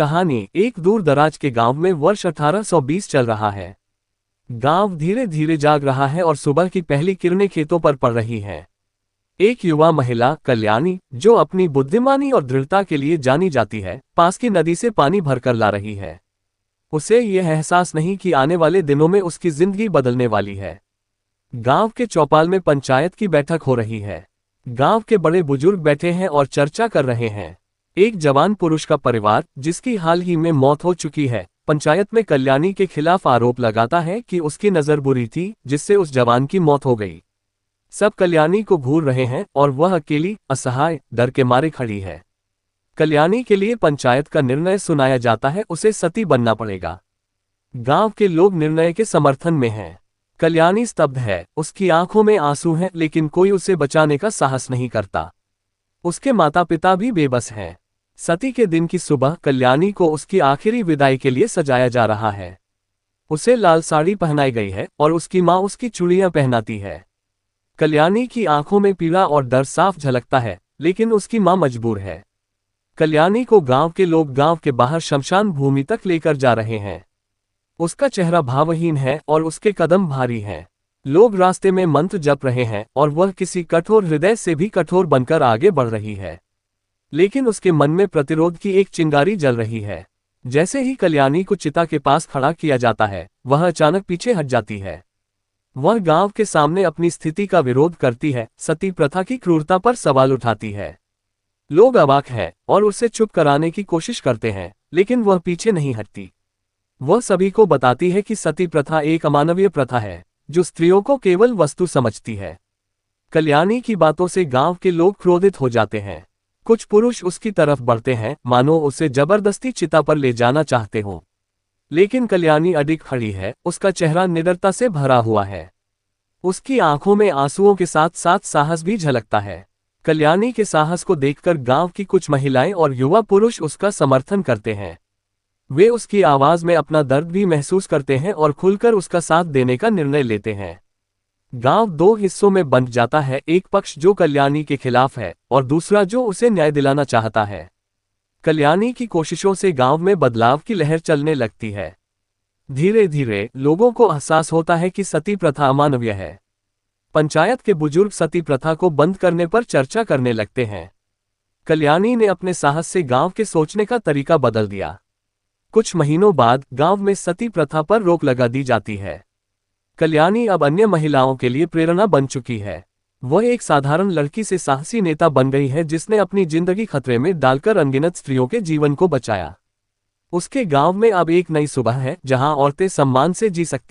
कहानी एक दूर दराज के गांव में वर्ष 1820 चल रहा है। गांव धीरे धीरे जाग रहा है और सुबह की पहली किरणें खेतों पर पड़ रही हैं। एक युवा महिला कल्याणी, जो अपनी बुद्धिमानी और दृढ़ता के लिए जानी जाती है, पास की नदी से पानी भरकर ला रही है। उसे यह एहसास नहीं कि आने वाले दिनों में उसकी जिंदगी बदलने वाली है। गांव के चौपाल में पंचायत की बैठक हो रही है। गांव के बड़े बुजुर्ग बैठे हैं और चर्चा कर रहे हैं। एक जवान पुरुष का परिवार, जिसकी हाल ही में मौत हो चुकी है, पंचायत में कल्याणी के खिलाफ आरोप लगाता है कि उसकी नजर बुरी थी, जिससे उस जवान की मौत हो गई। सब कल्याणी को घूर रहे हैं और वह अकेली, असहाय, डर के मारे खड़ी है। कल्याणी के लिए पंचायत का निर्णय सुनाया जाता है, उसे सती बनना पड़ेगा। गांव के लोग निर्णय के समर्थन में हैं। कल्याणी स्तब्ध है, उसकी आंखों में आंसू हैं, लेकिन कोई उसे बचाने का साहस नहीं करता। उसके माता पिता भी बेबस हैं। सती के दिन की सुबह कल्याणी को उसकी आखिरी विदाई के लिए सजाया जा रहा है। उसे लाल साड़ी पहनाई गई है और उसकी माँ उसकी चूड़ियां पहनाती है। कल्याणी की आंखों में पीड़ा और डर साफ झलकता है, लेकिन उसकी माँ मजबूर है। कल्याणी को गांव के लोग गांव के बाहर शमशान भूमि तक लेकर जा रहे हैं। उसका चेहरा भावहीन है और उसके कदम भारी हैं। लोग रास्ते में मंत्र जप रहे हैं और वह किसी कठोर हृदय से भी कठोर बनकर आगे बढ़ रही है। लेकिन उसके मन में प्रतिरोध की एक चिंगारी जल रही है। जैसे ही कल्याणी को चिता के पास खड़ा किया जाता है, वह अचानक पीछे हट जाती है। वह गांव के सामने अपनी स्थिति का विरोध करती है, सती प्रथा की क्रूरता पर सवाल उठाती है। लोग अवाक हैं और उसे चुप कराने की कोशिश करते हैं, लेकिन वह पीछे नहीं हटती। वह सभी को बताती है कि सती प्रथा एक अमानवीय प्रथा है, जो स्त्रियों को केवल वस्तु समझती है। कल्याणी की बातों से गांव के लोग क्रोधित हो जाते हैं। कुछ पुरुष उसकी तरफ बढ़ते हैं, मानो उसे जबरदस्ती चिता पर ले जाना चाहते हों। लेकिन कल्याणी अडिग खड़ी है, उसका चेहरा निडरता से भरा हुआ है। उसकी आंखों में आंसुओं के साथ साथ साहस भी झलकता है। कल्याणी के साहस को देखकर गांव की कुछ महिलाएं और युवा पुरुष उसका समर्थन करते हैं। वे उसकी आवाज में अपना दर्द भी महसूस करते हैं और खुलकर उसका साथ देने का निर्णय लेते हैं। गांव दो हिस्सों में बंट जाता है, एक पक्ष जो कल्याणी के खिलाफ है और दूसरा जो उसे न्याय दिलाना चाहता है। कल्याणी की कोशिशों से गांव में बदलाव की लहर चलने लगती है। धीरे धीरे लोगों को एहसास होता है कि सती प्रथा अमानवीय है। पंचायत के बुजुर्ग सती प्रथा को बंद करने पर चर्चा करने लगते हैं। कल्याणी ने अपने साहस से गांव के सोचने का तरीका बदल दिया। कुछ महीनों बाद गांव में सती प्रथा पर रोक लगा दी जाती है। कल्याणी अब अन्य महिलाओं के लिए प्रेरणा बन चुकी है। वह एक साधारण लड़की से साहसी नेता बन गई है, जिसने अपनी जिंदगी खतरे में डालकर अनगिनत स्त्रियों के जीवन को बचाया। उसके गांव में अब एक नई सुबह है, जहां औरतें सम्मान से जी सकती